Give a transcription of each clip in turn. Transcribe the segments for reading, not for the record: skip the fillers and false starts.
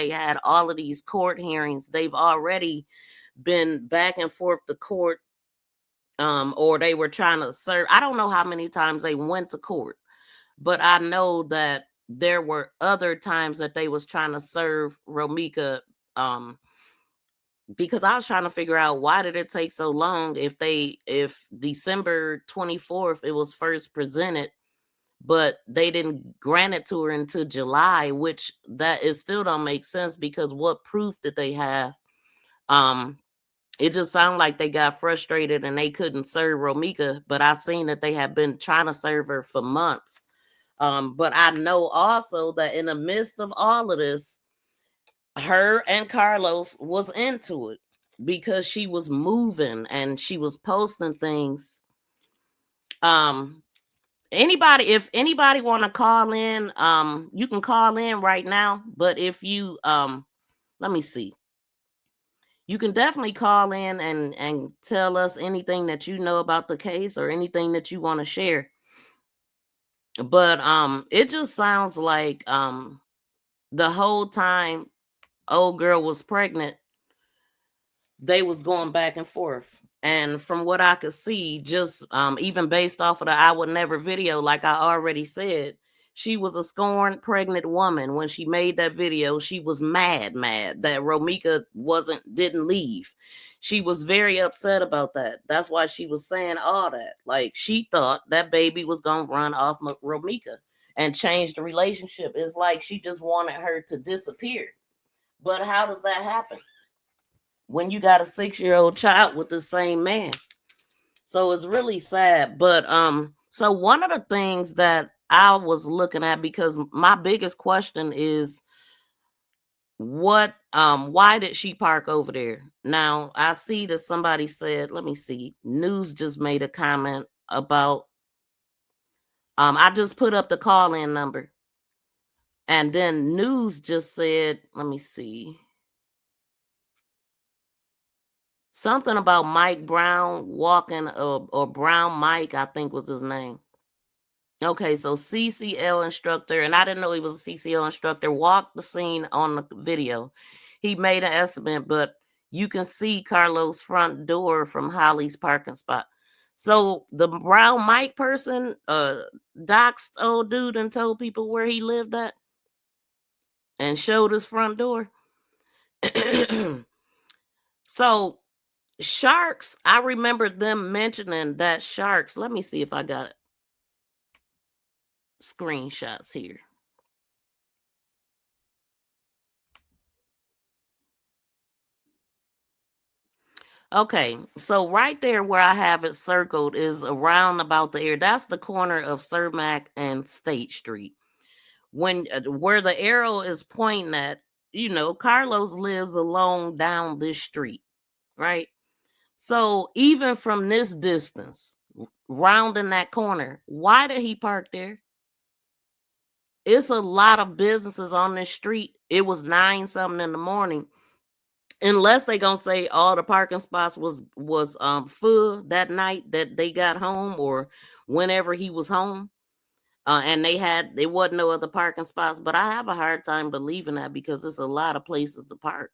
they had all of these court hearings. They've already been back and forth to court, or they were trying to serve. I don't know how many times they went to court, but I know that there were other times that they was trying to serve Romeca, because I was trying to figure out why did it take so long if December 24th it was first presented, but they didn't grant it to her until July, which that is still don't make sense because what proof did they have? Um it just sounded like they got frustrated and they couldn't serve Romeca, but I seen that they had been trying to serve her for months. But I know also that in the midst of all of this, her and Carlos was into it because she was moving and she was posting things. Um, if anybody want to call in, you can call in right now. But if you let me see. You can definitely call in and tell us anything that you know about the case or anything that you want to share. But it just sounds like the whole time old girl was pregnant, they was going back and forth. And from what I could see, just even based off of the I Would Never video, like I already said, she was a scorned pregnant woman. When she made that video, she was mad that Romeca didn't leave. She was very upset about that. That's why she was saying all that. Like she thought that baby was gonna run off Romeca and change the relationship. It's like she just wanted her to disappear. But how does that happen when you got a 6-year-old child with the same man? So it's really sad. But so one of the things that I was looking at, because my biggest question is why did she park over there? Now I see that somebody said, let me see, news just made a comment about I just put up the call-in number, and then news just said, let me see, something about Mike Brown walking, or Brown Mike, I think was his name. Okay, so CCL instructor, and I didn't know he was a CCL instructor, walked the scene on the video. He made an estimate, but you can see Carlos' front door from Holly's parking spot. So the Brown Mike person doxed old dude and told people where he lived at and showed his front door. So Sharks, I remember them mentioning that Sharks. Let me see if I got screenshots here. Okay, so right there where I have it circled is around about the area. That's the corner of Cermak and State Street. When where the arrow is pointing at, Carlos lives along down this street, right? So even from this distance, rounding that corner, why did he park there? It's a lot of businesses on this street. It was 9 something in the morning. Unless they gonna say all the parking spots was full that night that they got home, or whenever he was home, and there wasn't no other parking spots. But I have a hard time believing that because there's a lot of places to park.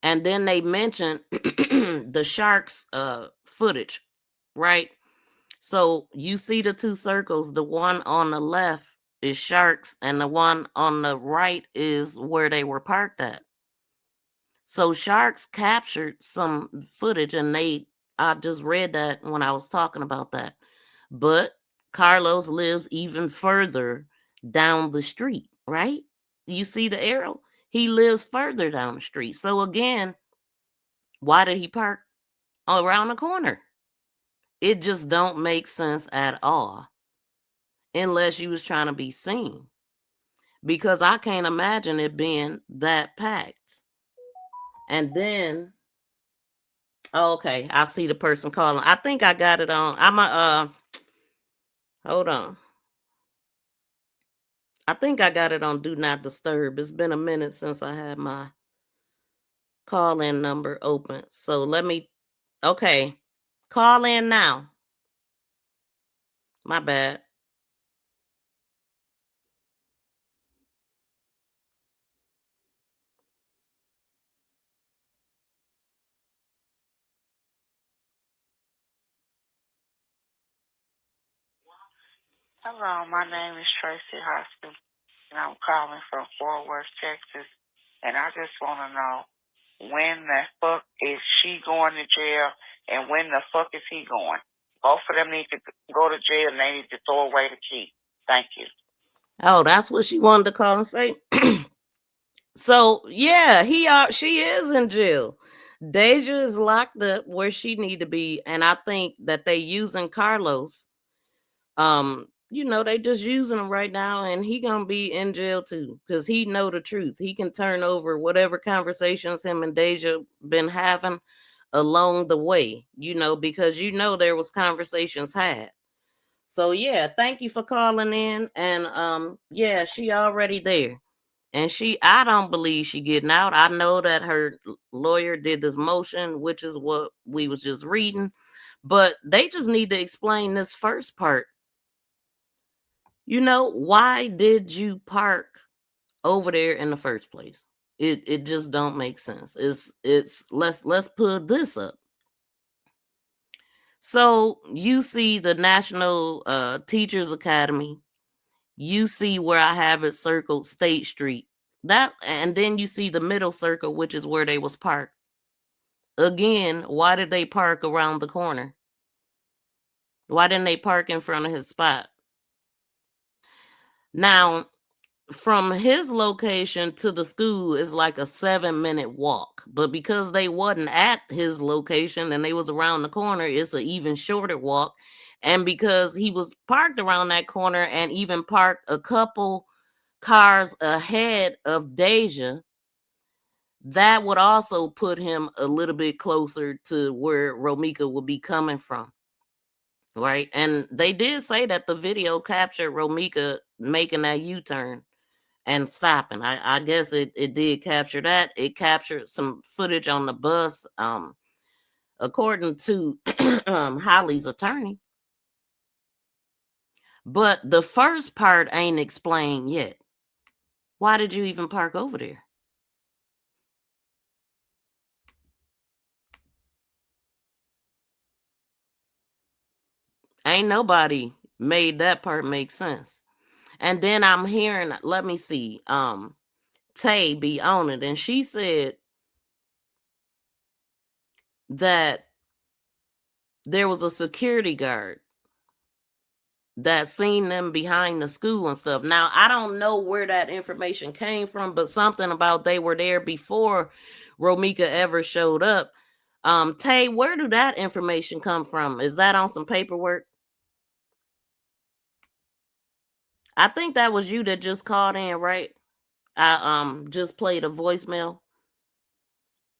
And then they mentioned the Sharks footage, right? So you see the two circles. The one on the left is Sharks, and the one on the right is where they were parked at. So Sharks captured some footage, and I just read that when I was talking about that. But Carlos lives even further down the street, right? You see the arrow? He lives further down the street. So again, why did he park around the corner? It just don't make sense at all. Unless you was trying to be seen. Because I can't imagine it being that packed. And then, okay, I see the person calling. I think I got it on. Hold on. I think I got it on Do Not Disturb. It's been a minute since I had my call-in number open. So okay, call in now. My bad. Hello, my name is Tracy Hoskins, and I'm calling from Fort Worth, Texas. And I just want to know when the fuck is she going to jail, and when the fuck is he going? Both of them need to go to jail, and they need to throw away the key. Thank you. Oh, that's what she wanted to call and say. So yeah, she is in jail. Deja is locked up where she need to be, and I think that they using Carlos. They just using him right now, and he gonna be in jail too, because he know the truth. He can turn over whatever conversations him and Deja been having along the way, because there was conversations had. So yeah, thank you for calling in, and yeah, she already there. And I don't believe she getting out. I know that her lawyer did this motion, which is what we was just reading, but they just need to explain this first part. Why did you park over there in the first place? It just don't make sense. It's let's put this up. So you see the National Teachers Academy. You see where I have it circled State Street. And then you see the middle circle, which is where they was parked. Again, why did they park around the corner? Why didn't they park in front of his spot? Now, from his location to the school is like a 7-minute walk, but because they wasn't at his location and they was around the corner, it's an even shorter walk. And because he was parked around that corner and even parked a couple cars ahead of Deja, that would also put him a little bit closer to where Romeca would be coming from. Right. And they did say that the video captured Romeca making that U-turn and stopping. I guess it did capture that. It captured some footage on the bus, according to Holly's attorney. But the first part ain't explained yet. Why did you even park over there? Ain't nobody made that part make sense. And then I'm hearing, let me see, Tay be on it, and she said that there was a security guard that seen them behind the school and stuff. Now, I don't know where that information came from, but something about they were there before Romeca ever showed up. Tay, where do that information come from? Is that on some paperwork? I think that was you that just called in, right? I just played a voicemail.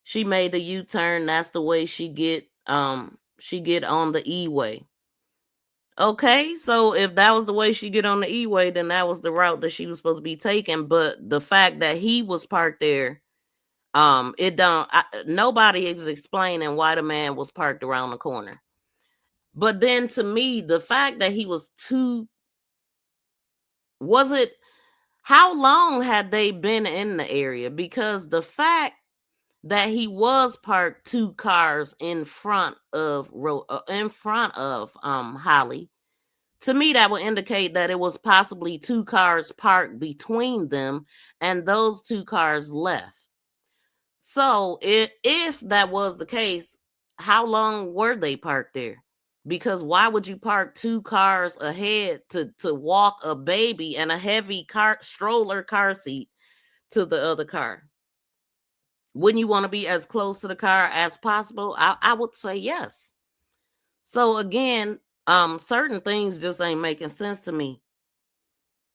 She made the U-turn. That's the way she get on the E-way. Okay, so if that was the way she get on the E-way, then that was the route that she was supposed to be taking. But the fact that he was parked there, it don't. Nobody is explaining why the man was parked around the corner. But then to me, the fact that he was too, was it? How long had they been in the area? Because the fact that he was parked 2 cars in front of Holly, to me that would indicate that it was possibly 2 cars parked between them and those 2 cars left. So if that was the case, how long were they parked there? Because why would you park 2 cars ahead to walk a baby and a heavy car seat to the other car? Wouldn't you want to be as close to the car as possible? I would say yes. So again, certain things just ain't making sense to me.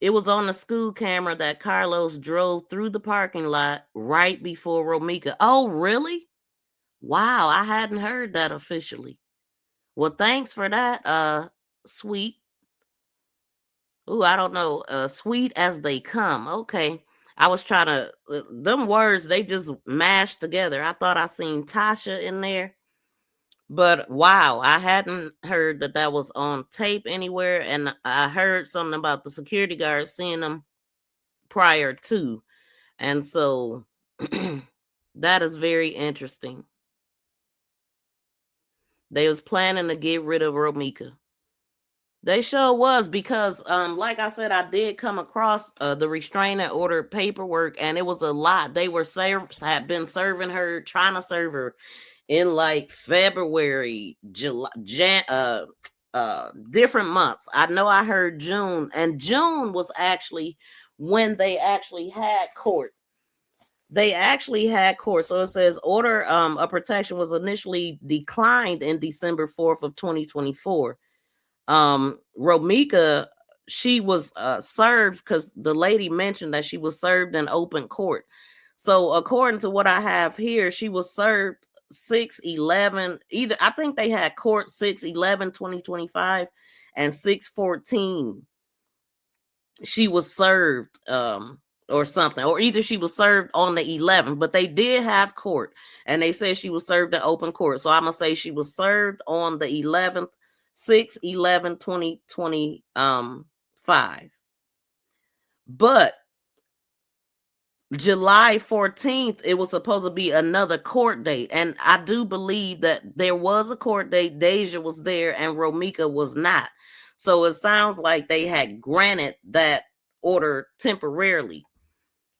It was on the school camera that Carlos drove through the parking lot right before Romeca. Oh, really? Wow, I hadn't heard that officially. Well, thanks for that, sweet. Ooh, I don't know. Sweet as they come. Okay. I was trying to them words, they just mashed together. I thought I seen Tasha in there. But wow, I hadn't heard that that was on tape anywhere, and I heard something about the security guard seeing them prior to, and so that is very interesting. They was planning to get rid of Romeca. They sure was because like I said, I did come across the restraining order paperwork, and it was a lot. They were had been serving her, trying to serve her in like February, July, different months. I know I heard June, and June was actually when they actually had court. They actually had court. So it says order of protection was initially declined in December 4th of 2024. Romeca, she was served because the lady mentioned that she was served in open court. So according to what I have here, she was served 6/11. Either I think they had court 6/11/2025 and 6/14. She was served or something, or either she was served on the 11th, but they did have court, and they said she was served in open court. So I'm gonna say she was served on the 11th, 6/11/2025. But July 14th, it was supposed to be another court date. And I do believe that there was a court date. Deja was there and Romeca was not. So it sounds like they had granted that order temporarily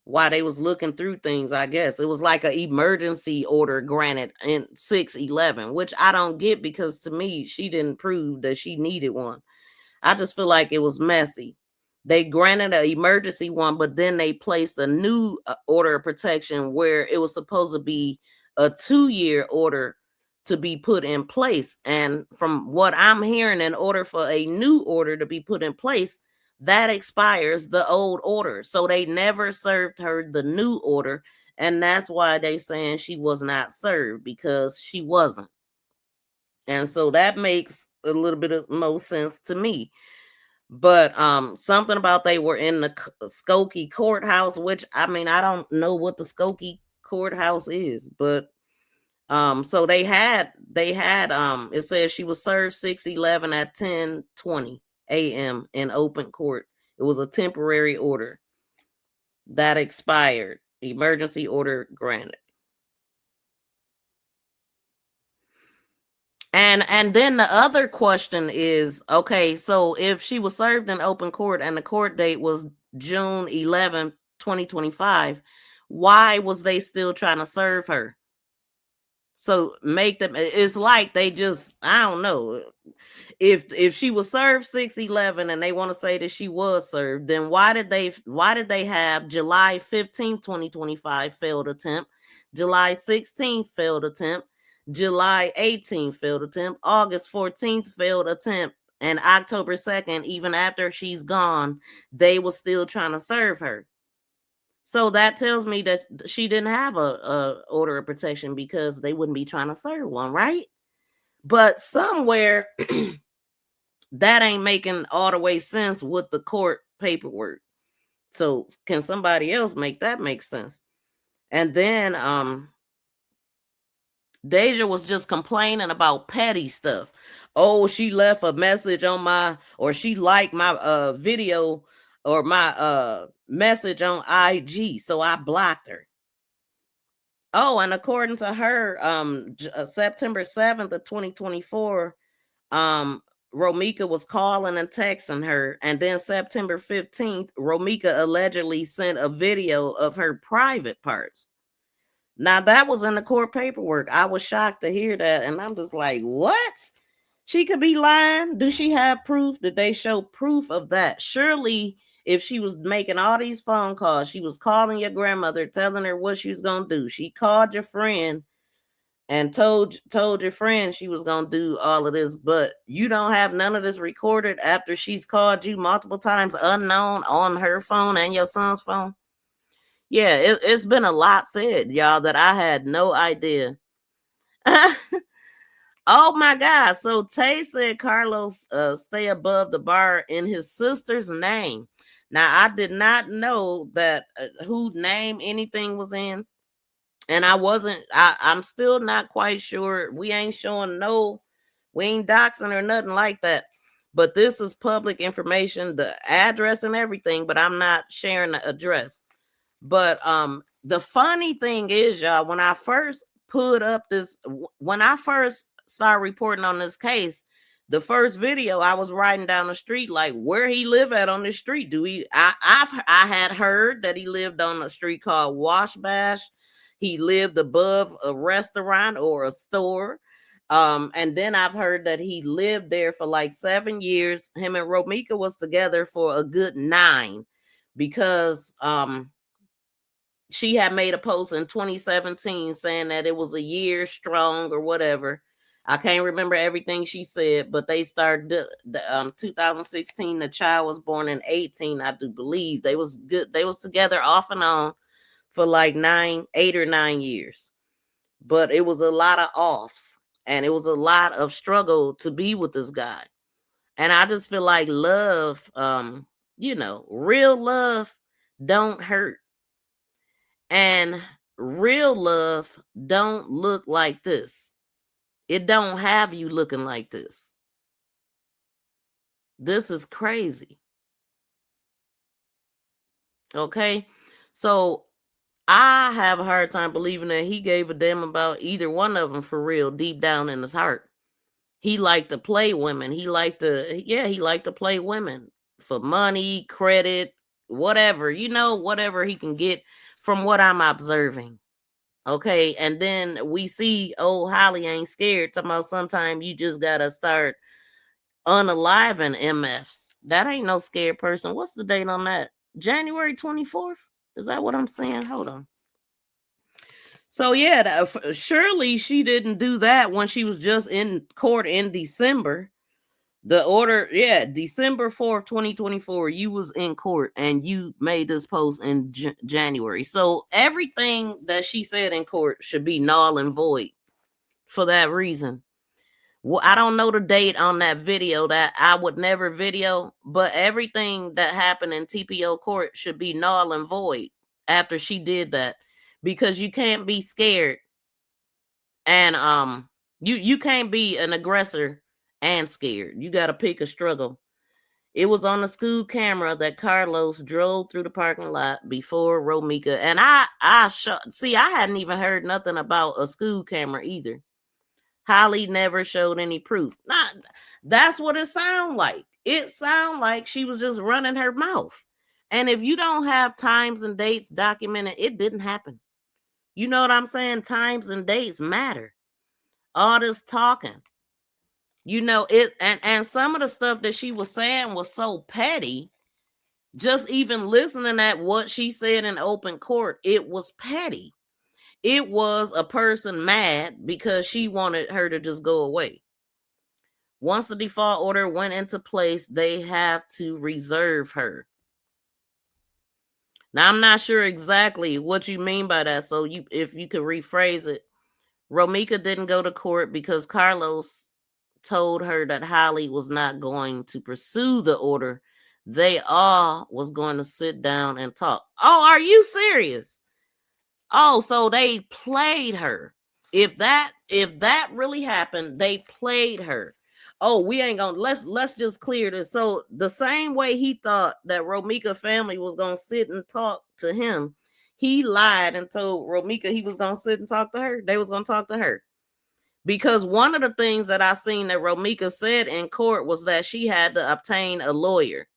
while they was looking through things, I guess. It was like an emergency order granted in 6/11, which I don't get because to me, she didn't prove that she needed one. I just feel like it was messy. They granted an emergency one, but then they placed a new order of protection where it was supposed to be a 2-year order to be put in place. And from what I'm hearing, in order for a new order to be put in place, that expires the old order. So they never served her the new order. And that's why they saying she was not served, because she wasn't. And so that makes a little bit of more sense to me. But something about they were in the Skokie courthouse, which I mean, I don't know what the Skokie courthouse is, but so they had it says she was served 6/11 at 10:20 a.m. in open court. It was a temporary order that expired. Emergency order granted. And then the other question is, okay, so if she was served in open court and the court date was June 11th, 2025, why was they still trying to serve her? So make them, it's like they just, I don't know. If she was served 6/11 and they want to say that she was served, then why did they have July 15th, 2025 failed attempt, July 16th failed attempt, July 18th failed attempt, August 14th failed attempt, and October 2nd, even after she's gone, they were still trying to serve her. So that tells me that she didn't have a order of protection, because they wouldn't be trying to serve one, right? But somewhere that ain't making all the way sense with the court paperwork. So can somebody else make that make sense? And then Deja was just complaining about petty stuff. Oh, she left a message on my, or she liked my video or my message on IG, so I blocked her. Oh, and according to her, September 7th of 2024, Romeca was calling and texting her, and then September 15th, Romeca allegedly sent a video of her private parts. Now that was in the court paperwork. I was shocked to hear that, and I'm just like, what? She could be lying. Do she have proof? Did they show proof of that? Surely, if she was making all these phone calls, she was calling your grandmother, telling her what she was gonna do. She called your friend and told your friend she was gonna do all of this, but you don't have none of this recorded after she's called you multiple times unknown on her phone and your son's phone. Yeah, it's been a lot said, y'all, that I had no idea. Oh my God. So Tay said Carlos stay above the bar in his sister's name. Now I did not know that who name anything was in. And I'm still not quite sure. We ain't showing we ain't doxing or nothing like that. But this is public information, the address and everything, but I'm not sharing the address. But the funny thing is, y'all, when I first started reporting on this case, The first video, I was riding down the street, like, where he live at on the street? I had heard that he lived on a street called Washbash. He lived above a restaurant or a store. And then I've heard that he lived there for like 7 years. Him and Romeca was together for a good 9, because she had made a post in 2017 saying that it was a year strong or whatever. I can't remember everything she said, but they started 2016. The child was born in 18, I do believe. They was good. They was together off and on for like 8 or 9 years. But it was a lot of offs, and it was a lot of struggle to be with this guy. And I just feel like love, real love don't hurt. And real love don't look like this. It don't have you looking like this. This is crazy. Okay? So I have a hard time believing that he gave a damn about either one of them for real, deep down in his heart. He liked to play women. He liked to play women for money, credit, whatever, whatever he can get from what I'm observing. Okay. And then we see old Holly ain't scared. Talking about sometime you just gotta start unaliving MFs. That ain't no scared person. What's the date on that? January 24th? Is that what I'm saying? Hold on. So yeah, surely she didn't do that when she was just in court in December. The order, yeah, December 4th, 2024, you was in court and you made this post in January. So everything that she said in court should be null and void for that reason. Well, I don't know the date on that video that I would never video, but everything that happened in TPO court should be null and void after she did that, because you can't be scared and you can't be an aggressor and scared. You got to pick a struggle. It was on the school camera that Carlos drove through the parking lot before Romeca. And I hadn't even heard nothing about a school camera either. Holly never showed any proof. That's what it sounded like. It sounded like she was just running her mouth. And if you don't have times and dates documented, it didn't happen. You know what I'm saying? Times and dates matter. All this talking. It, and some of the stuff that she was saying was so petty. Just even listening at what she said in open court, it was petty. It was a person mad because she wanted her to just go away. Once the default order went into place, they have to reserve her. Now, I'm not sure exactly what you mean by that. So if you could rephrase it, Romeca didn't go to court because Carlos told her that Holly was not going to pursue the order. They all was going to sit down and talk. Oh, are you serious? Oh, so they played her. If that really happened, they played her. Oh, we ain't gonna let's just clear this. So the same way he thought that Romeca family was gonna sit and talk to him, he lied and told Romeca he was gonna sit and talk to her. They was gonna talk to her. Because one of the things that I seen that Romeca said in court was that she had to obtain a lawyer.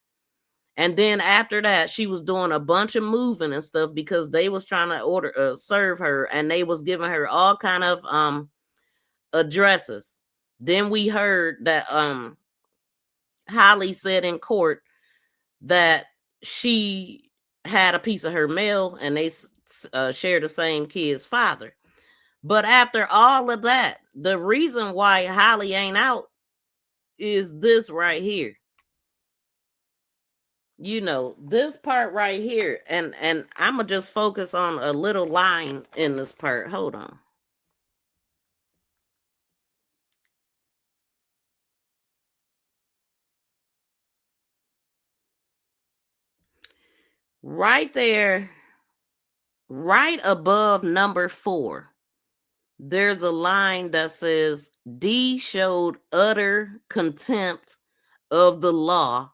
And then after that, she was doing a bunch of moving and stuff because they was trying to serve her, and they was giving her all kind of addresses. Then we heard that Holly said in court that she had a piece of her mail and they share the same kid's father. But after all of that, the reason why Holly ain't out is this right here. This part right here. And I'm going to just focus on a little line in this part. Hold on. Right there, right above number 4, there's a line that says, D showed utter contempt of the law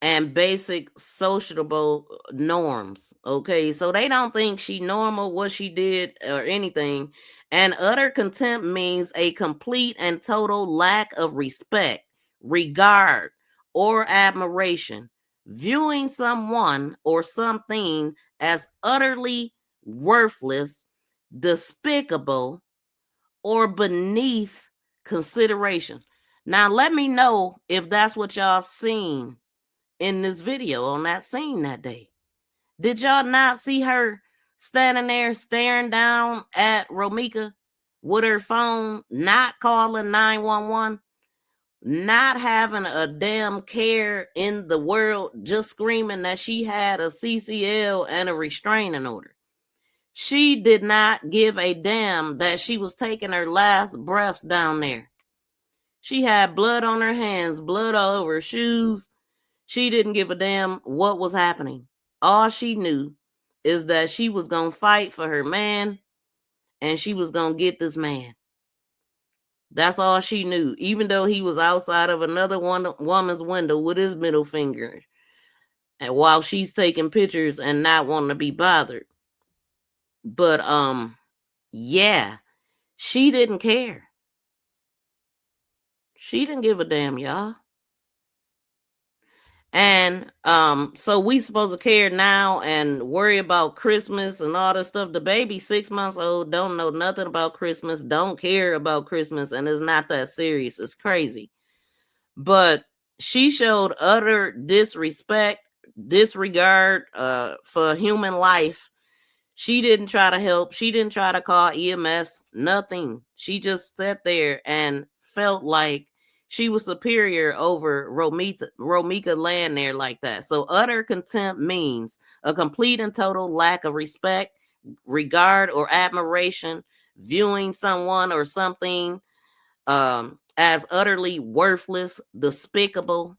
and basic sociable norms. Okay, so they don't think she normal what she did or anything. And utter contempt means a complete and total lack of respect, regard, or admiration, viewing someone or something as utterly worthless, despicable, or beneath consideration. Now let me know if that's what y'all seen in this video on that scene that day. Did y'all not see her standing there staring down at Romeca with her phone, not calling 911, not having a damn care in the world, just screaming that she had a CCL and a restraining order? She did not give a damn that she was taking her last breaths down there. She had blood on her hands, blood all over her shoes. She didn't give a damn what was happening. All she knew is that she was going to fight for her man and she was going to get this man. That's all she knew, even though he was outside of another woman's window with his middle finger, and while she's taking pictures and not wanting to be bothered. But yeah, she didn't care. She didn't give a damn, y'all. And so we supposed to care now and worry about Christmas and all this stuff. The baby 6 months old, don't know nothing about Christmas, don't care about Christmas, and it's not that serious. It's crazy. But she showed utter disrespect, disregard for human life. She didn't try to help. She didn't try to call EMS, nothing. She just sat there and felt like she was superior over Romeca laying there like that. So utter contempt means a complete and total lack of respect, regard, or admiration, viewing someone or something as utterly worthless, despicable,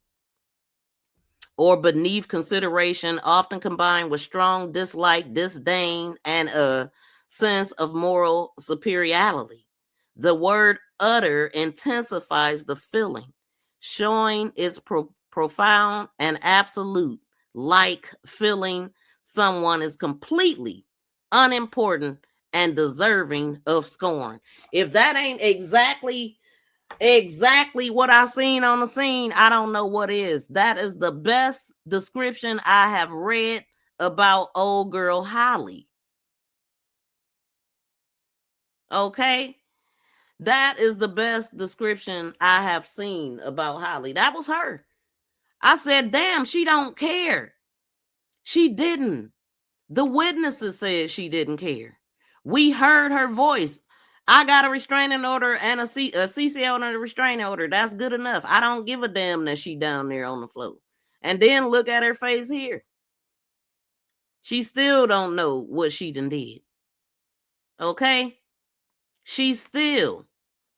or beneath consideration, often combined with strong dislike, disdain, and a sense of moral superiority. The word utter intensifies the feeling, showing its profound and absolute, like feeling someone is completely unimportant and deserving of scorn. If that ain't exactly what I seen on the scene, I don't know what is. That is the best description I have read about old girl Holly. Okay? That is the best description I have seen about Holly. That was her. I said, damn, she don't care. She didn't. The witnesses said she didn't care. We heard her voice. I got a restraining order and a CCL and a restraining order. That's good enough. I don't give a damn that she down there on the floor. And then look at her face here. She still don't know what she done did. Okay? She's still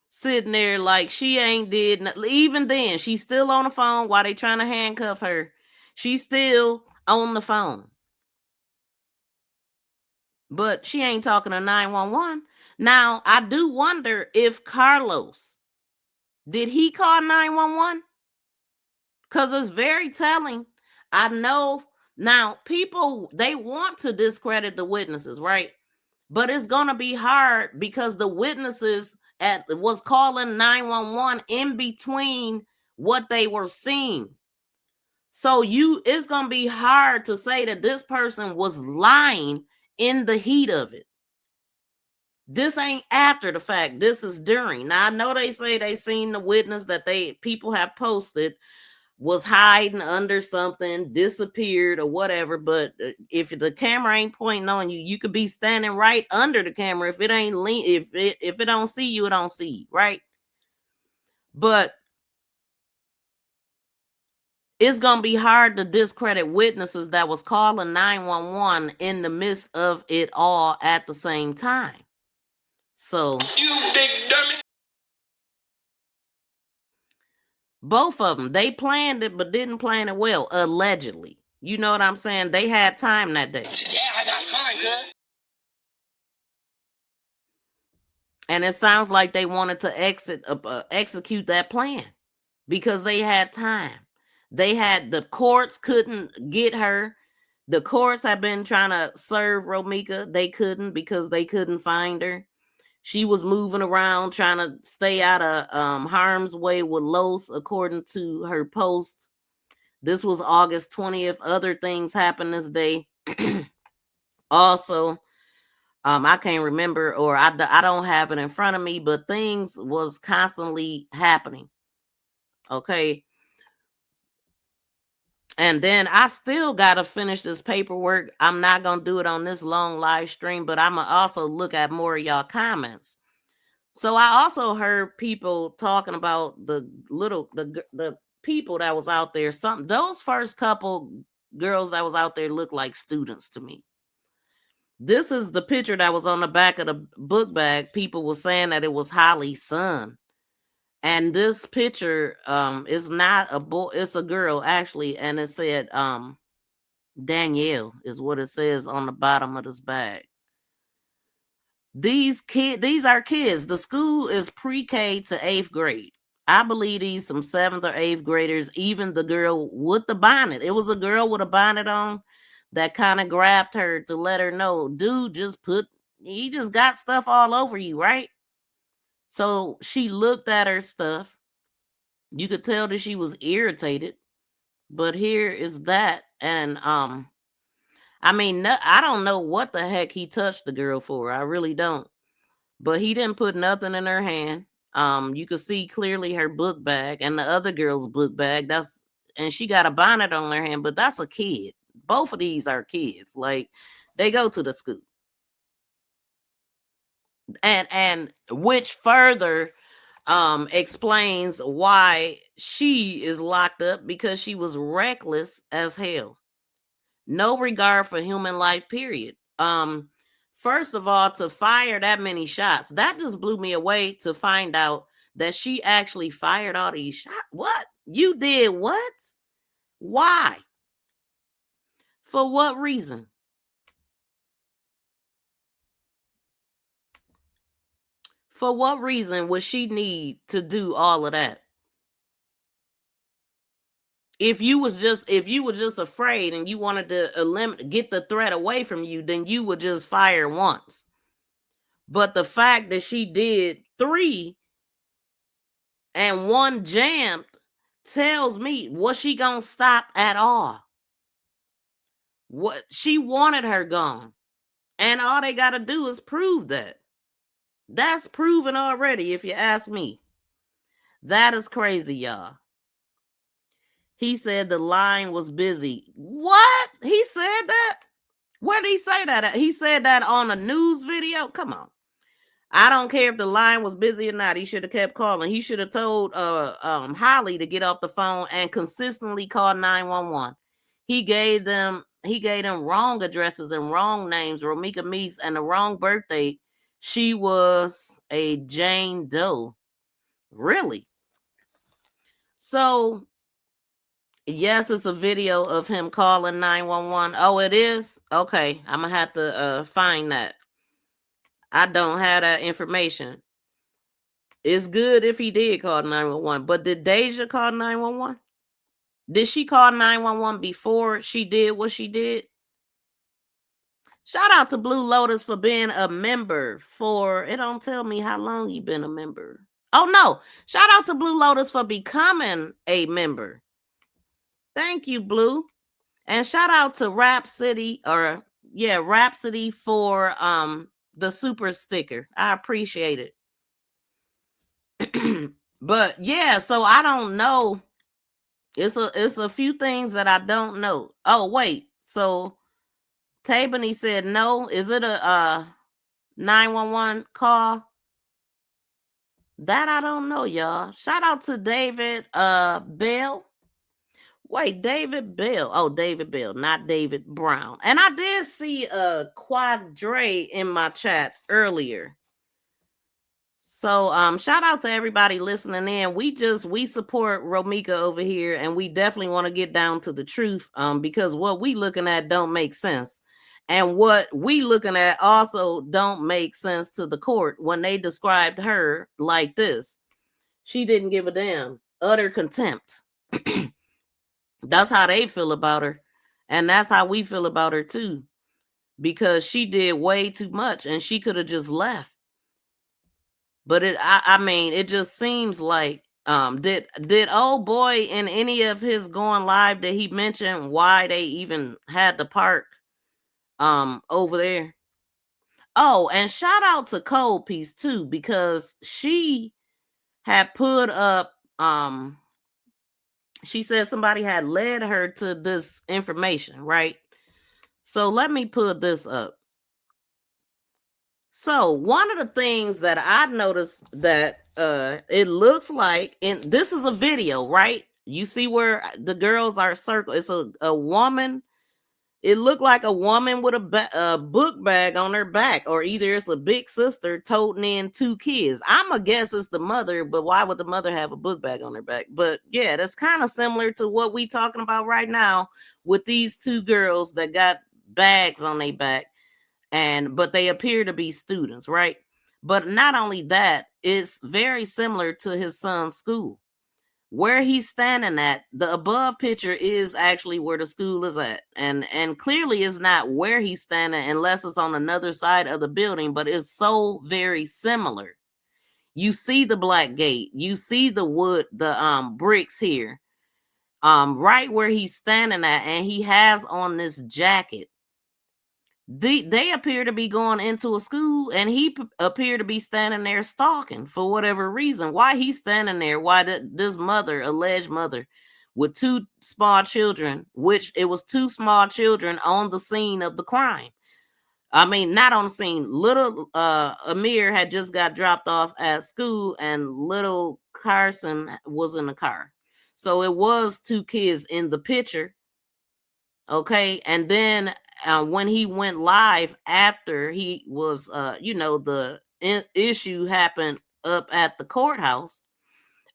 sitting there like she ain't did nothing. Even then, she's still on the phone while they trying to handcuff her. She's still on the phone. But she ain't talking to 911. Now, I do wonder if Carlos, did he call 911? Because it's very telling. I know now people, they want to discredit the witnesses, right? But it's going to be hard because the witnesses was calling 911 in between what they were seeing. So it's going to be hard to say that this person was lying in the heat of it. This ain't after the fact. This is during. Now I know they say they seen the witness that people have posted was hiding under something, disappeared or whatever. But if the camera ain't pointing on you, you could be standing right under the camera. If it ain't if it don't see you, it don't see you, right? But it's gonna be hard to discredit witnesses that was calling 911 in the midst of it all at the same time. So you big dummy. Both of them, they planned it but didn't plan it well, allegedly. You know what I'm saying? They had time that day. Yeah, I got time, cuz. And it sounds like they wanted to execute that plan because they had time. They had the courts couldn't get her. The courts have been trying to serve Romeca. They couldn't because they couldn't find her. She was moving around trying to stay out of harm's way with Los, according to her post. This was August 20th. Other things happened this day. Also, I can't remember, or I don't have it in front of me, but things was constantly happening. Okay. And then I still got to finish this paperwork. I'm not going to do it on this long live stream, but I'm going to also look at more of y'all comments. So I also heard people talking about the people that was out there. Those first couple girls that was out there looked like students to me. This is the picture that was on the back of the book bag. People were saying that it was Holly's son. And this picture is not a boy, it's a girl actually, and it said Danielle is what it says on the bottom of this bag. These are kids. The school is pre-K to 8th grade. I believe these some 7th or 8th graders, even the girl with the bonnet. It was a girl with a bonnet on that kind of grabbed her to let her know, dude, he just got stuff all over you, right? So she looked at her stuff. You could tell that she was irritated. But here is that. And I mean, I don't know what the heck he touched the girl for. I really don't. But he didn't put nothing in her hand. You could see clearly her book bag and the other girl's book bag. And she got a bonnet on her hand, but that's a kid. Both of these are kids. Like, they go to the school. And which further explains why she is locked up, because she was reckless as hell. No regard for human life, period. First of all, to fire that many shots, that just blew me away to find out that she actually fired all these shots. What? You did what? Why? For what reason? For what reason would she need to do all of that? If you were just afraid and you wanted to get the threat away from you, then you would just fire once. But the fact that she did 3 and 1 jammed tells me, was she gonna stop at all? What, she wanted her gone, and all they gotta do is prove that. That's proven already, if you ask me. That is crazy, y'all. He said the line was busy. What? He said that? Where did he say that at? He said that on a news video? Come on. I don't care if the line was busy or not. He should have kept calling. He should have told Holly to get off the phone and consistently call 911. He gave them wrong addresses and wrong names, Romeca Meeks, and the wrong birthday. She was a Jane Doe. Really? So, yes, it's a video of him calling 911. Oh, it is? Okay, I'm going to have to find that. I don't have that information. It's good if he did call 911. But did Deja call 911? Did she call 911 before she did what she did? Shout out to Blue Lotus for being a member for, it don't tell me how long you've been a member. Oh, no. Shout out to Blue Lotus for becoming a member. Thank you, Blue. And shout out to Rhapsody for the super sticker. I appreciate it. But yeah, so I don't know. It's a few things that I don't know. Oh, wait. So Tabany said no. Is it a 911 call? That I don't know, y'all. Shout out to David Bell. Wait, David Bell. Oh, David Bell, not David Brown. And I did see Quadajah in my chat earlier. So shout out to everybody listening in. We support Romeca over here, and we definitely want to get down to the truth because what we looking at don't make sense. And what we looking at also don't make sense to the court when they described her like this. She didn't give a damn. Utter contempt. That's how they feel about her. And that's how we feel about her too. Because she did way too much and she could have just left. But I mean, it just seems like did old boy in any of his going live, did he mention why they even had the park over there? Oh, and shout out to Cold Piece too, because she had put up she said somebody had led her to this information, right? So let me put this up. So one of the things that I noticed that it looks like, and this is a video, right? You see where the girls are circled. It's a woman. It looked like a woman with a book bag on her back, or either it's a big sister toting in two kids. I'm a guess it's the mother, but why would the mother have a book bag on her back? But yeah, that's kind of similar to what we talking about right now with these two girls that got bags on their back, and but they appear to be students, right? But not only that, it's very similar to his son's school. Where he's standing at, the above picture is actually where the school is at, and clearly is not where he's standing unless it's on another side of the building, but it's so very similar. You see the black gate, you see the wood, the bricks here, right where he's standing at, and he has on this jacket. They appear to be going into a school, and he appear to be standing there stalking for whatever reason. Why he's standing there? Why this mother, alleged mother, with two small children, which it was two small children on the scene of the crime. I mean, not on the scene. Little Amir had just got dropped off at school, and little Carson was in the car. So it was two kids in the picture. Okay, and then when he went live after he was the issue happened up at the courthouse,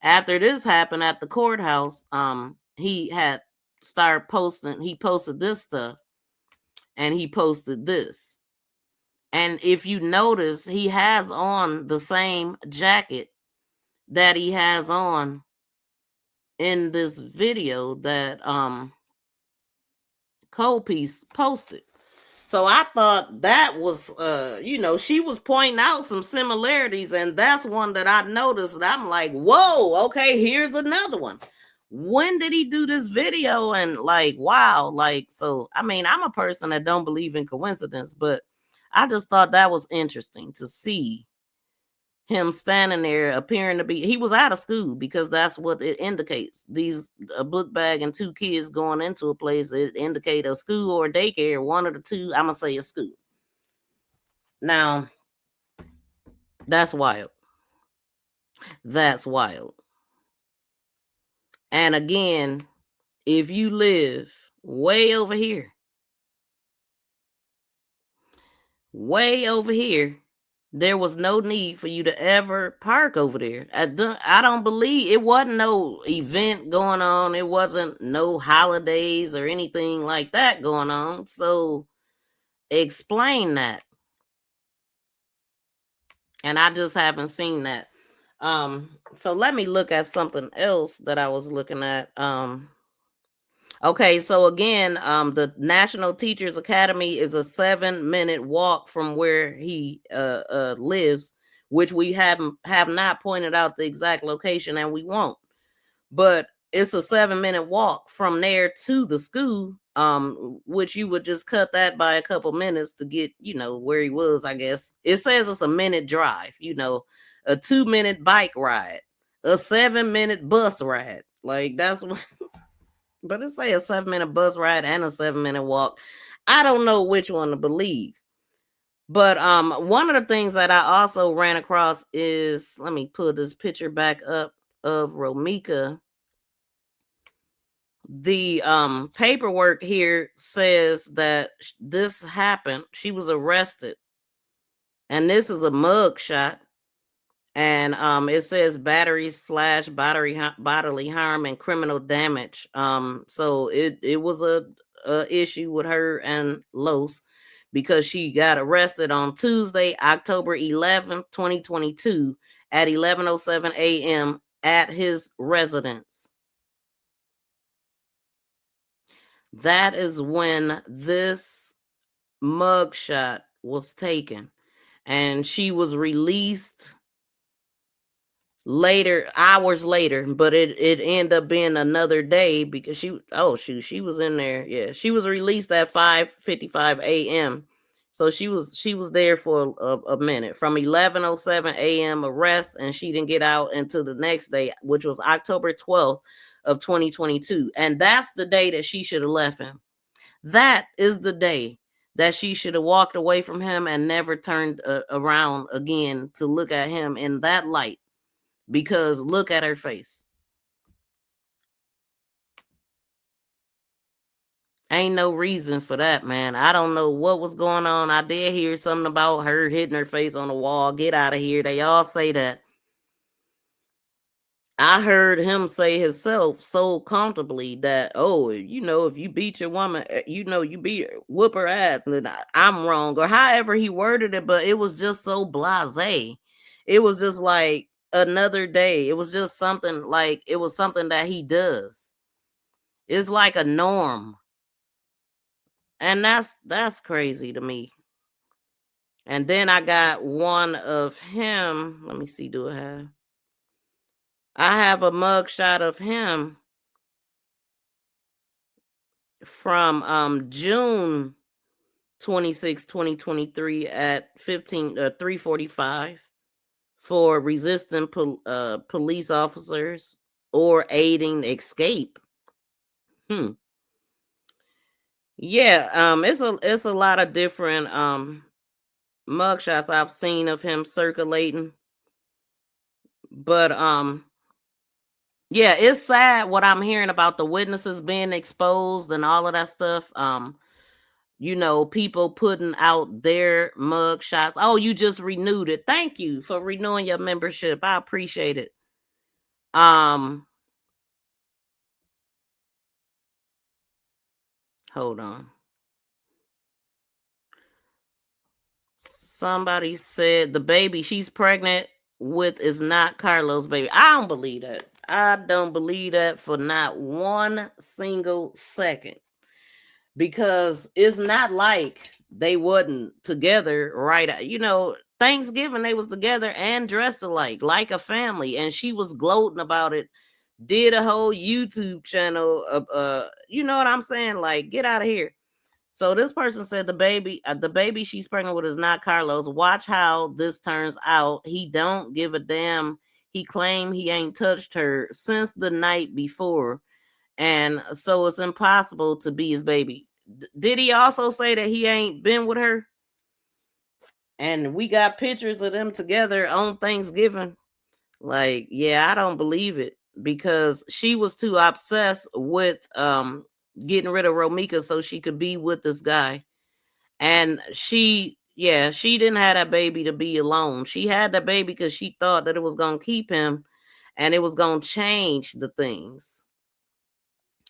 after this happened at the courthouse, he had started posting, he posted this stuff, and he posted this. And if you notice, he has on the same jacket that he has on in this video that Cold Piece posted. So I thought that was, she was pointing out some similarities, and that's one that I noticed. And I'm like, whoa, okay, here's another one. When did he do this video? And like, wow, like, so I mean, I'm a person that don't believe in coincidence, but I just thought that was interesting to see him standing there appearing to be, he was out of school, because that's what it indicates. These a book bag and two kids going into a place, it indicate a school or daycare, one of the two. I'm gonna say a school. Now that's wild. That's wild. And again, if you live way over here, way over here, there was no need for you to ever park over there. I don't believe it wasn't no event going on. It wasn't no holidays or anything like that going on. So explain that. And I just haven't seen that. So let me look at something else that I was looking at. Okay, so again, the National Teachers Academy is a 7-minute walk from where he lives, which we have not pointed out the exact location, and we won't. But it's a 7-minute walk from there to the school, which you would just cut that by a couple minutes to get, where he was. I guess it says it's a minute drive, a 2-minute bike ride, a 7-minute bus ride. Like that's what. But it say a 7-minute bus ride and a 7-minute walk. I don't know which one to believe. But one of the things that I also ran across is, let me put this picture back up of Romeca. The paperwork here says that this happened. She was arrested, and this is a mug shot. And it says battery/bodily harm and criminal damage. So it was a issue with her and Los, because she got arrested on Tuesday, October 11th, 2022 at 11:07 a.m. at his residence. That is when this mugshot was taken, and she was released later, hours later, but it ended up being another day because she was in there. Yeah, she was released at 5:55 a.m. So she was there for a minute, from 11:07 a.m. arrest, and she didn't get out until the next day, which was October 12th of 2022. And that's the day that she should have left him. That is the day that she should have walked away from him and never turned around again to look at him in that light, because look at her face. Ain't no reason for that, man. I don't know what was going on. I did hear something about her hitting her face on the wall. Get out of here. They all say that. I heard him say himself so comfortably that, oh, if you beat your woman, you beat her, whoop her ass, and I'm wrong, or however he worded it, but it was just so blasé. It was just like another day. It was just something like it was something that he does. It's like a norm. And that's crazy to me. And then I got one of him. Let me see, do I have a mugshot of him from June 26, 2023 at 3:45 for resisting police officers or aiding escape. Yeah, it's a lot of different mugshots I've seen of him circulating. But yeah, it's sad what I'm hearing about the witnesses being exposed and all of that stuff. People putting out their mug shots. Oh, you just renewed it. Thank you for renewing your membership. I appreciate it. Um, Hold on. Somebody said the baby she's pregnant with is not Carlos' baby. I don't believe that. I don't believe that for not one single second. Because it's not like they wasn't together, right? Thanksgiving they was together and dressed alike, like a family, and she was gloating about it. Did a whole YouTube channel. You know what I'm saying? Like, get out of here. So this person said the baby she's pregnant with is not Carlos. Watch how this turns out. He don't give a damn. He claimed he ain't touched her since the night before, and so it's impossible to be his baby. Did he also say that he ain't been with her? And we got pictures of them together on Thanksgiving. Like, yeah, I don't believe it, because she was too obsessed with getting rid of Romeca so she could be with this guy. And she didn't have that baby to be alone. She had that baby because she thought that it was gonna keep him and it was gonna change the things.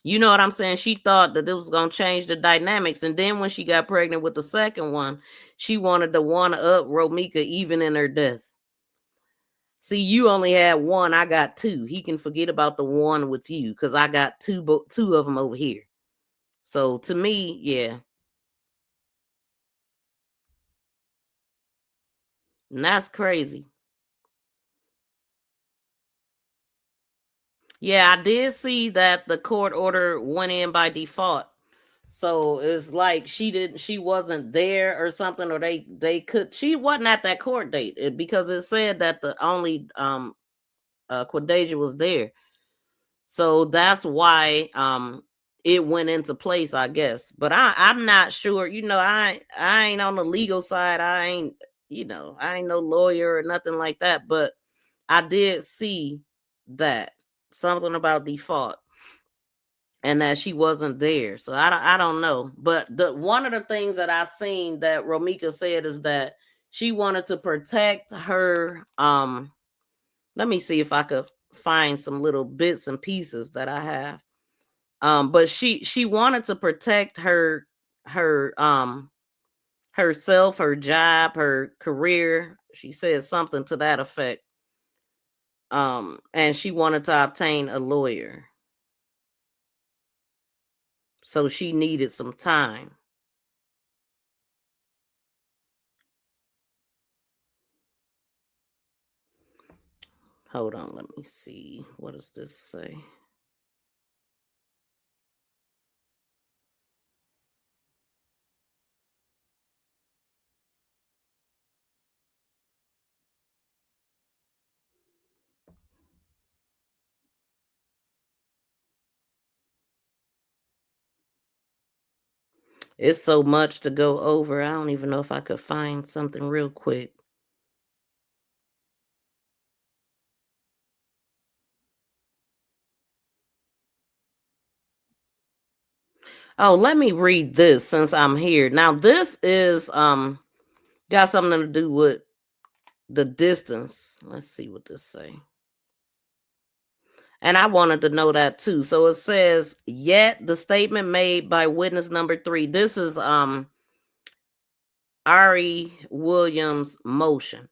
You know what I'm saying? She thought that it was going to change the dynamics. And then when she got pregnant with the second one, she wanted to one up Romeca even in her death. See, you only had one. I got two. He can forget about the one with you because I got two of them over here. So to me, yeah. And that's crazy. Yeah, I did see that the court order went in by default. So it's like she wasn't there or something, or she wasn't at that court date, because it said that the only Quadajah was there. So that's why it went into place, I guess. But I'm not sure. I ain't on the legal side. I ain't no lawyer or nothing like that. But I did see that something about default and that she wasn't there. So I don't know. But the one of the things that I seen that Romeca said is that she wanted to protect her. Let me see if I could find some little bits and pieces that I have. But she wanted to protect her herself, her job, her career. She said something to that effect. And she wanted to obtain a lawyer. So she needed some time. Hold on, let me see. What does this say? It's so much to go over. I don't even know if I could find something real quick. Oh, let me read this since I'm here. Now this is got something to do with the distance. Let's see what this say. And I wanted to know that too. So it says, yet the statement made by witness number 3. This is Ari Williams' motion.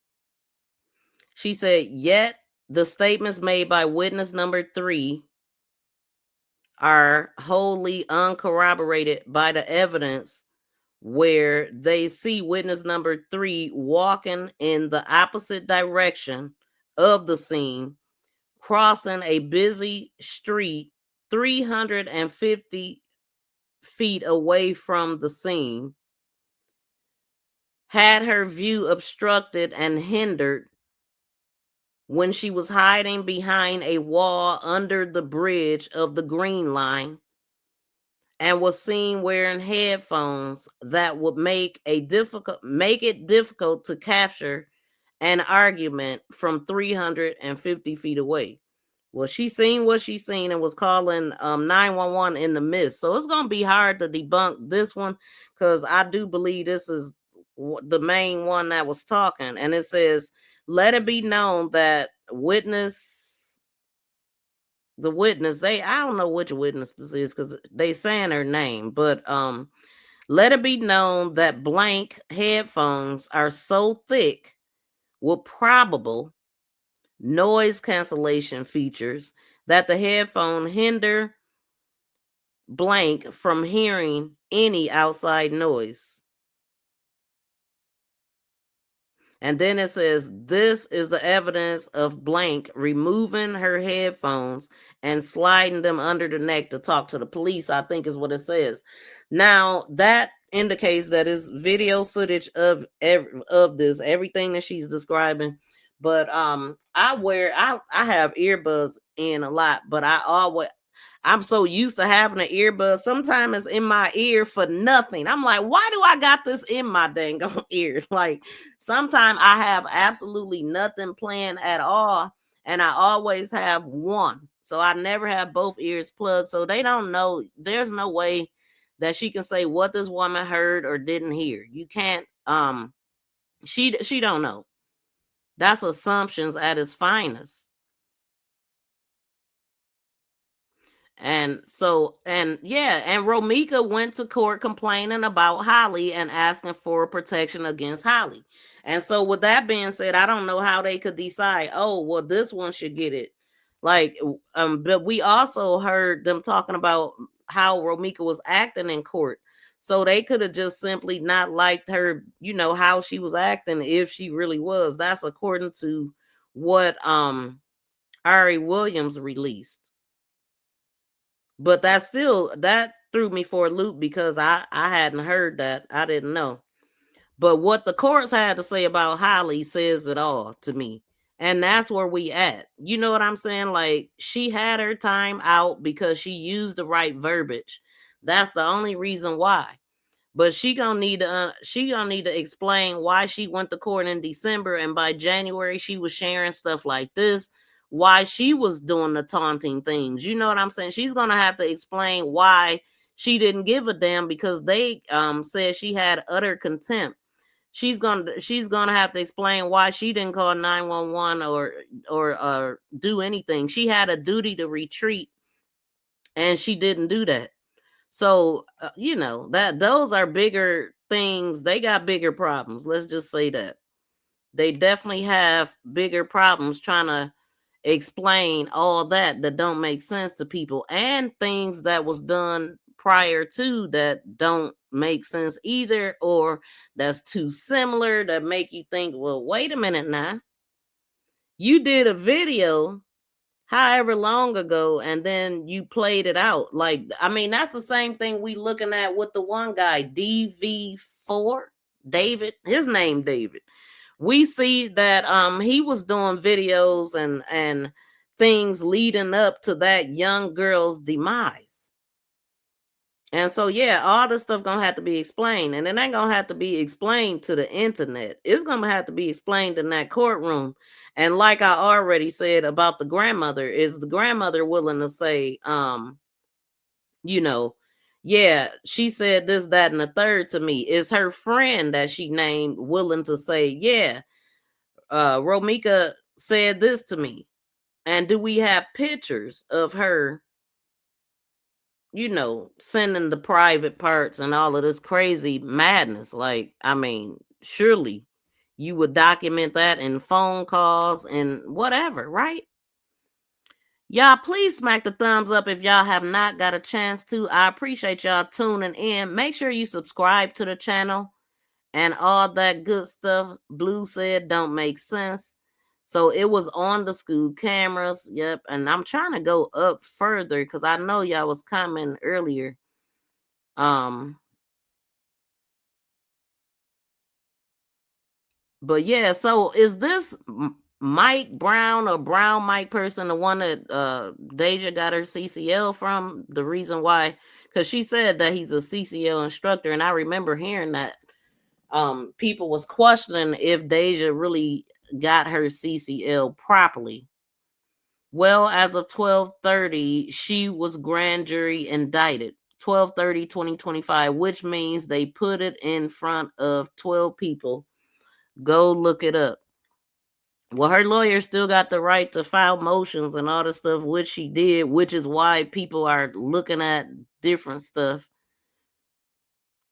She said, yet the statements made by witness number 3 are wholly uncorroborated by the evidence where they see witness number 3 walking in the opposite direction of the scene, crossing a busy street 350 feet away from the scene, had her view obstructed and hindered when she was hiding behind a wall under the bridge of the Green Line, and was seen wearing headphones that would make it difficult to capture an argument from 350 feet away. Well, she seen what she seen and was calling 911 in the mist. So it's going to be hard to debunk this one, because I do believe this is the main one that was talking. And it says, let it be known that the witness, I don't know which witness this is because they saying her name, but let it be known that blank headphones are so thick with probable noise cancellation features that the headphone hinder blank from hearing any outside noise. And then it says, this is the evidence of blank removing her headphones and sliding them under the neck to talk to the police, I think is what it says. Now, that indicates that it's video footage of this, everything that she's describing. But I have earbuds in a lot, but I'm so used to having an earbud. Sometimes it's in my ear for nothing. I'm like, why do I got this in my dang on ear? Like, sometimes I have absolutely nothing playing at all, and I always have one. So I never have both ears plugged. So they don't know. There's no way that she can say what this woman heard or didn't hear. You can't. She don't know. That's assumptions at its finest. And so, and yeah, and romeca went to court complaining about Holly and asking for protection against Holly. And so, with that being said, I don't know how they could decide, oh, well, this one should get it. Like, but we also heard them talking about how romeca was acting in court. So they could have just simply not liked her, how she was acting, if she really was. That's according to what Ari Williams released. But that threw me for a loop because I hadn't heard that. I didn't know. But what the courts had to say about Holly says it all to me. And that's where we at. You know what I'm saying? Like, she had her time out because she used the right verbiage. That's the only reason why. But she gonna need to explain why she went to court in December, and by January she was sharing stuff like this, why she was doing the taunting things. You know what I'm saying? She's gonna have to explain why she didn't give a damn because they said she had utter contempt. She's gonna have to explain why she didn't call 911 or do anything. She had a duty to retreat, and she didn't do that. So, that those are bigger things. They got bigger problems. Let's just say that. They definitely have bigger problems trying to explain all that don't make sense to people, and things that was done prior to that don't make sense either, or that's too similar that make you think, well, wait a minute now. You did a video however long ago and then you played it out. Like, I mean, that's the same thing we looking at with the one guy, DV4, David, his name David. We see that he was doing videos and things leading up to that young girl's demise. And so, yeah, all this stuff gonna have to be explained, and it ain't gonna have to be explained to the internet. It's gonna have to be explained in that courtroom. And like I already said about the grandmother, is the grandmother willing to say, you know, yeah, she said this, that, and the third to me? Is her friend that she named willing to say, yeah, Romeca said this to me? And do we have pictures of her, sending the private parts and all of this crazy madness? Like, I mean, surely you would document that in phone calls and whatever, right? Y'all, please smack the thumbs up if y'all have not got a chance to. I appreciate y'all tuning in. Make sure you subscribe to the channel and all that good stuff. Blue said don't make sense. So it was on the school cameras. Yep. And I'm trying to go up further because I know y'all was commenting earlier. But yeah, so is this Mike Brown or Brown Mike person the one that Deja got her CCL from? The reason why, because she said that he's a CCL instructor, and I remember hearing that people was questioning if Deja really got her CCL properly. Well, as of 12:30, she was grand jury indicted. 12/30/2025, which means they put it in front of 12 people. Go look it up. Well, her lawyer still got the right to file motions and all the stuff, which she did, which is why people are looking at different stuff.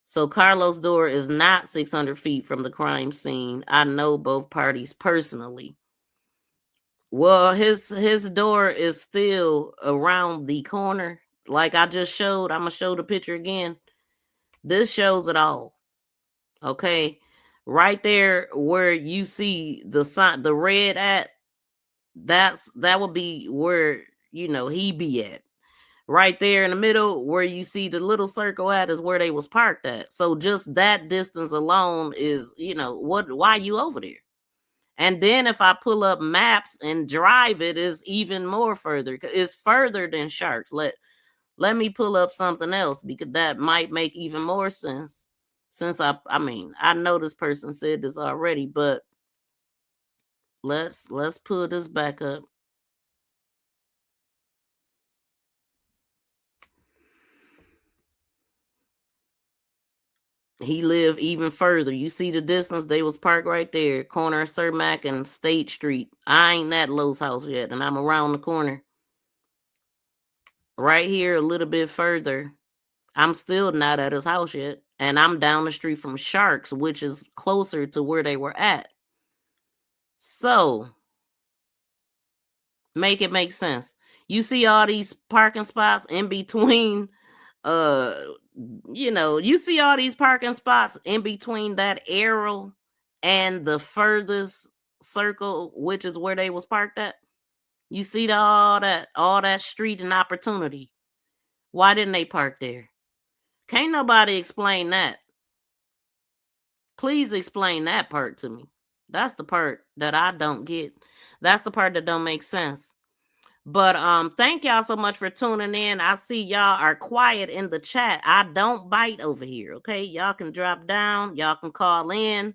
So Carlos' door is not 600 feet from the crime scene. I know both parties personally. Well, his door is still around the corner. Like I just showed, I'm gonna show the picture again. This shows it all. Okay. Right there where you see the sign, the red at, that would be where he be at. Right there in the middle where you see the little circle at is where they was parked at. So just that distance alone is, why you over there? And then if I pull up maps and drive it, is even more further. It's further than Sharks. Let me pull up something else because that might make even more sense. Since I mean, I know this person said this already, but let's pull this back up. He lived even further. You see the distance? They was parked right there, corner of Cermak and State Street. I ain't at Lowe's house yet, and I'm around the corner. Right here, a little bit further. I'm still not at his house yet, and I'm down the street from Sharks, which is closer to where they were at. So, make it make sense. You see all these parking spots in between you see all these parking spots in between that arrow and the furthest circle, which is where they was parked at. You see all that street and opportunity. Why didn't they park there? Can't nobody explain that. Please explain that part to me. That's the part that I don't get. That's the part that don't make sense. But thank y'all so much for tuning in. I see y'all are quiet in the chat. I don't bite over here, okay? Y'all can drop down, y'all can call in.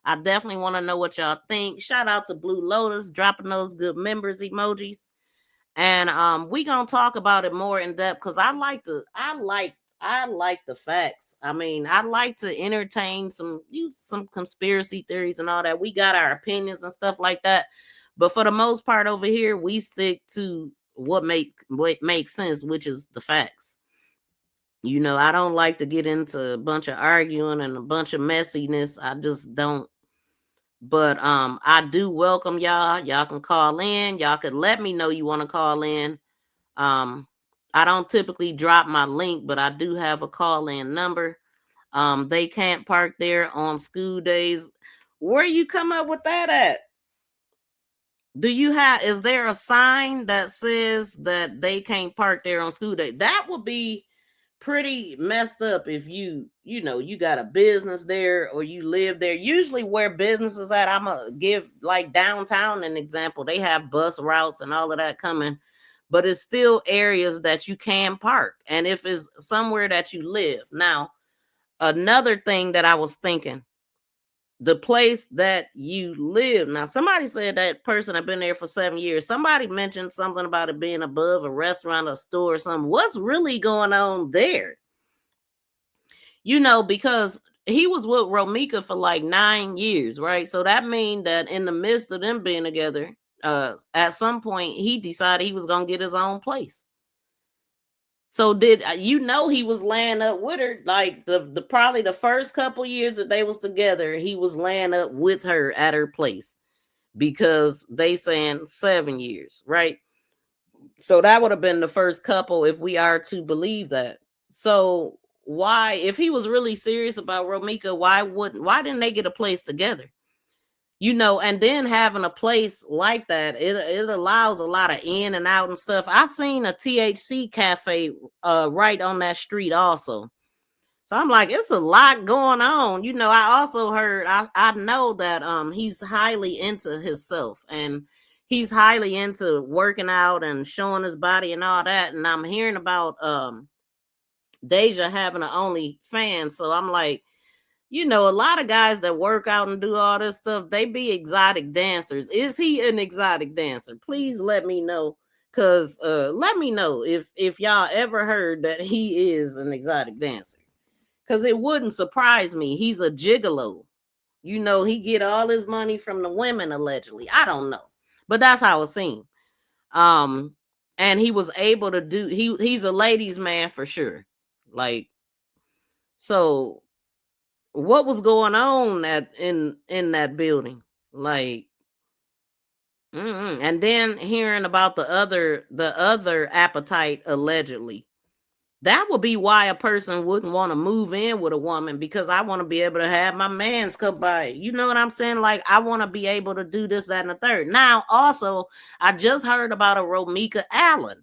I definitely want to know what y'all think. Shout out to Blue Lotus dropping those good members emojis. And we gonna talk about it more in depth because I like the facts. I mean, I like to entertain some conspiracy theories and all that. We got our opinions and stuff like that. But for the most part over here, we stick to what makes sense, which is the facts. I don't like to get into a bunch of arguing and a bunch of messiness. I just don't. But I do welcome y'all. Y'all can call in. Y'all could let me know you want to call in. Um I don't typically drop my link, but I do have a call in number. They can't park there on school days. Where you come up with that at? Do you have, is there a sign that says that they can't park there on school day? That would be pretty messed up if you got a business there or you live there. Usually where businesses at, I'm gonna give like downtown an example. They have bus routes and all of that coming, but it's still areas that you can park. And if it's somewhere that you live. Now, another thing that I was thinking, the place that you live. Now, somebody said that person had been there for 7 years. Somebody mentioned something about it being above a restaurant or store or something. What's really going on there? Because he was with Romeca for like 9 years, right? So that means that in the midst of them being together, at some point he decided he was gonna get his own place. So did he was laying up with her like the probably the first couple years that they was together, he was laying up with her at her place because they saying 7 years, right? So that would have been the first couple if we are to believe that. So why, if he was really serious about Romeca, why didn't they get a place together? And then having a place like that, it allows a lot of in and out and stuff. I seen a THC cafe right on that street also. So I'm like, it's a lot going on. I also heard, I know that he's highly into himself and he's highly into working out and showing his body and all that. And I'm hearing about Deja having an OnlyFans. So I'm like, a lot of guys that work out and do all this stuff, they be exotic dancers. Is he an exotic dancer? Please let me know. Cause let me know if y'all ever heard that he is an exotic dancer. Cause it wouldn't surprise me. He's a gigolo. He get all his money from the women allegedly. I don't know. But that's how it seemed. Um, and he was able to do he's a ladies' man for sure. Like, so what was going on in that building? Like, and then hearing about the other appetite allegedly. That would be why a person wouldn't want to move in with a woman, because I want to be able to have my mans come by. You know what I'm saying? Like, I want to be able to do this, that, and the third. Now, also, I just heard about a Romeca Allen.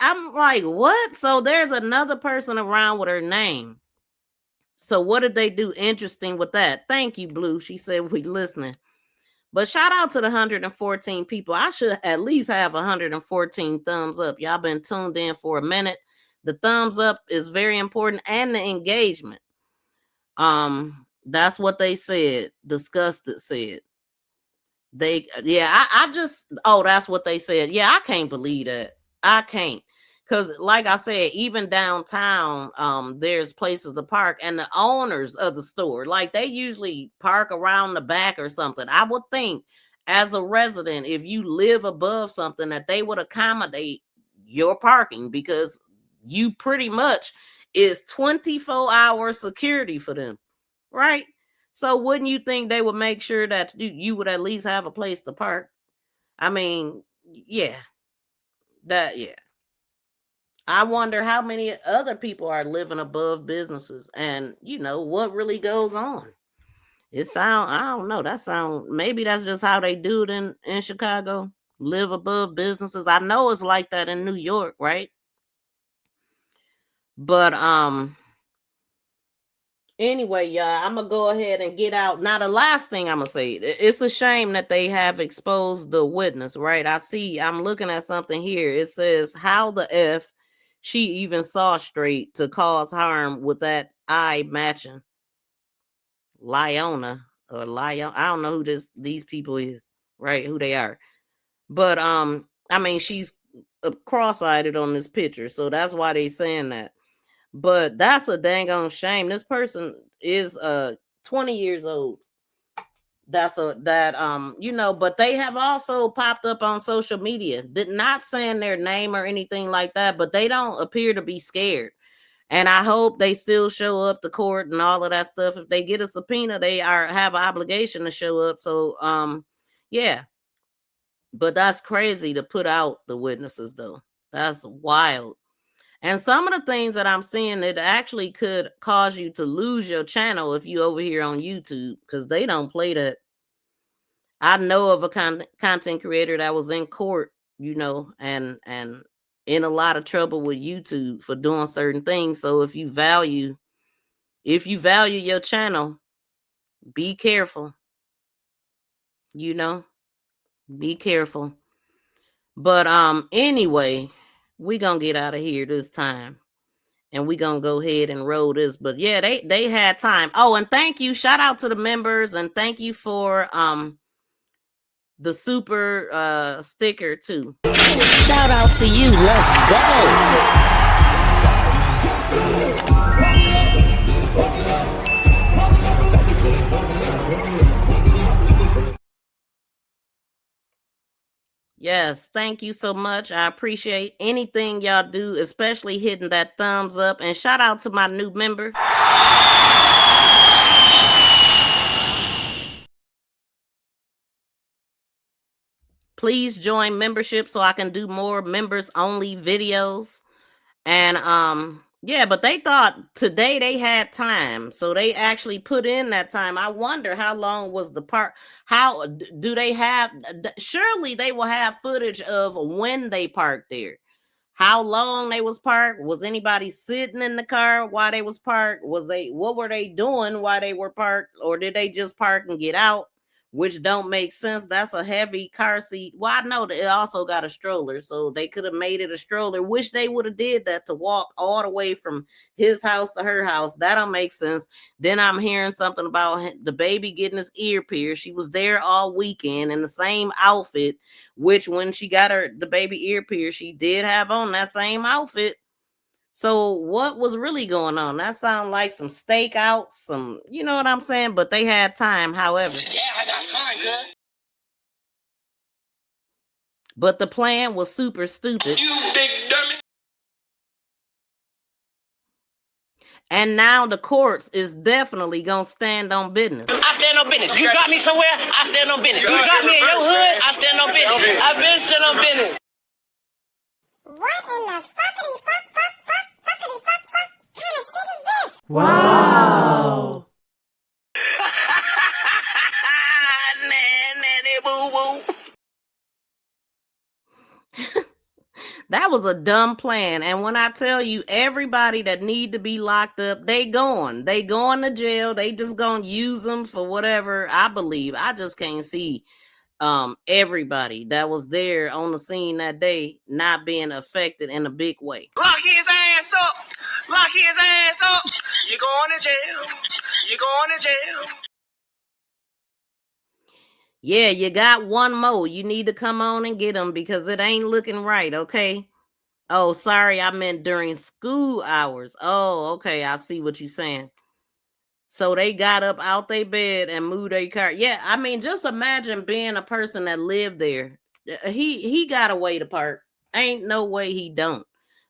I'm like, what? So there's another person around with her name. So what did they do interesting with that? Thank you, Blue. She said we listening. But shout out to the 114 people. I should at least have 114 thumbs up. Y'all been tuned in for a minute. The thumbs up is very important, and the engagement. That's what they said. Disgusted said. I just, oh, that's what they said. Yeah, I can't believe that. I can't. Because, like I said, even downtown, there's places to park, and the owners of the store, like, they usually park around the back or something. I would think, as a resident, if you live above something, that they would accommodate your parking, because you pretty much is 24-hour security for them, right? So wouldn't you think they would make sure that you would at least have a place to park? I mean, yeah, yeah. I wonder how many other people are living above businesses, and what really goes on. I don't know. Maybe that's just how they do it in Chicago. Live above businesses. I know it's like that in New York, right? But anyway, y'all, I'm gonna go ahead and get out. Now, the last thing I'm gonna say, it's a shame that they have exposed the witness, right? I'm looking at something here. It says, how the F she even saw straight to cause harm with that eye matching. Lyona or Lyon. I don't know who these people is, right? Who they are. But I mean, she's cross-eyed on this picture, so that's why they saying that. But that's a dang on shame. This person is 20 years old. But they have also popped up on social media. Did not saying their name or anything like that, but they don't appear to be scared. And I hope they still show up to court and all of that stuff. If they get a subpoena, they have an obligation to show up. So yeah. But that's crazy to put out the witnesses though. That's wild. And some of the things that I'm seeing, it actually could cause you to lose your channel if you over here on YouTube, because they don't play that. I know of a content creator that was in court, and in a lot of trouble with YouTube for doing certain things. So if you value your channel, be careful. Be careful. But anyway, we gonna get out of here this time. And we gonna go ahead and roll this. But yeah, they had time. Oh, and thank you. Shout out to the members, and thank you for the super sticker too. Shout out to you. Let's go. Yes, thank you so much. I appreciate anything y'all do, especially hitting that thumbs up. And shout out to my new member. Please join membership so I can do more members only videos. And yeah, but they thought today they had time, so they actually put in that time. I wonder how long was the park. How do they have? Surely they will have footage of when they parked there, how long they was parked. Was anybody sitting in the car while they was parked? What were they doing while they were parked? Or did they just park and get out? Which don't make sense. That's a heavy car seat. Well, I know that it also got a stroller, so they could have made it a stroller. Wish they would have did that to walk all the way from his house to her house. That don't make sense. Then I'm hearing something about the baby getting his ear pierced. She was there all weekend in the same outfit, which when she got the baby ear pierced, she did have on that same outfit. So what was really going on? That sounds like some stakeouts, some, you know what I'm saying? But they had time, however. Yeah, I got time, cuz. But the plan was super stupid. You big dummy. And now the courts is definitely gonna stand on business. I stand on business. You drop me somewhere, I stand on business. You drop me in your hood, I stand on business. I've been stand on business. What in the fuckity fuck kind of shit is this? Wow. Nanny boo boo. That was a dumb plan. And when I tell you, everybody that need to be locked up, they going to jail. They just gonna use them for whatever. I believe. I just can't see everybody that was there on the scene that day not being affected in a big way. Lock his ass up. Lock his ass up. You going to jail. You going to jail. Yeah, you got one more. You need to come on and get them because it ain't looking right, okay? Oh, sorry, I meant during school hours. Oh, okay, I see what you're saying. So they got up out their bed and moved their car. Yeah, I mean, just imagine being a person that lived there. He got a way to park. Ain't no way he don't.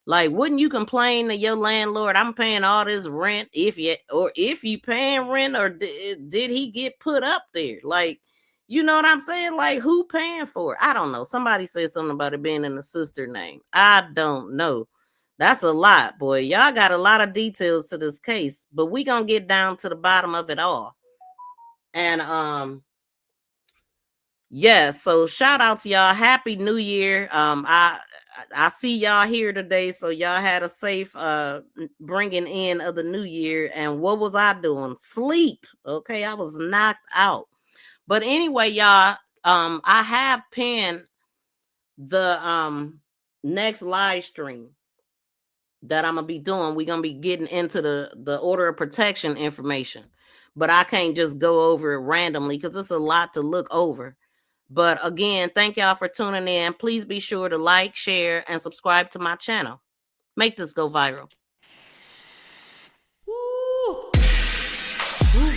Like, wouldn't you complain to your landlord? I'm paying all this rent. If you paying rent, or did he get put up there? Like, you know what I'm saying? Like, who paying for it? I don't know. Somebody said something about it being in the sister name. I don't know. That's a lot, boy. Y'all got a lot of details to this case, but we gonna get down to the bottom of it all. And yeah, so shout out to y'all. Happy New Year. I see y'all here today, so y'all had a safe bringing in of the new year. And what was I doing? Sleep. Okay, I was knocked out. But anyway, y'all, I have pinned the next live stream that I'm gonna be doing. We're gonna be getting into the order of protection information, but I can't just go over it randomly because it's a lot to look over. But again, thank y'all for tuning in. Please be sure to like, share, and subscribe to my channel. Make this go viral. Woo. Woo.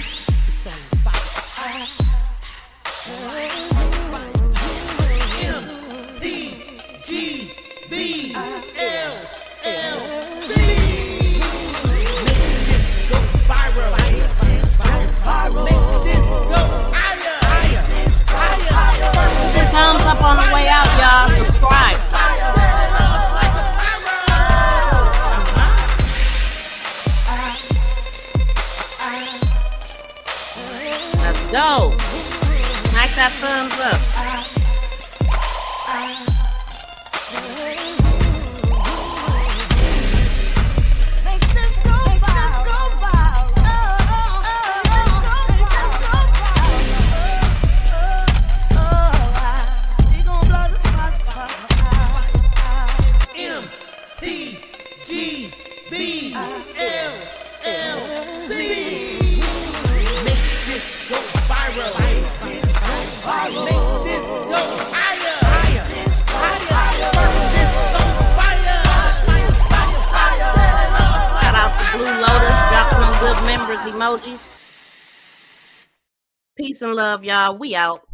Thumbs up on the way out, y'all. Subscribe. that thumbs up. Good members emojis. Peace and love, y'all. We out.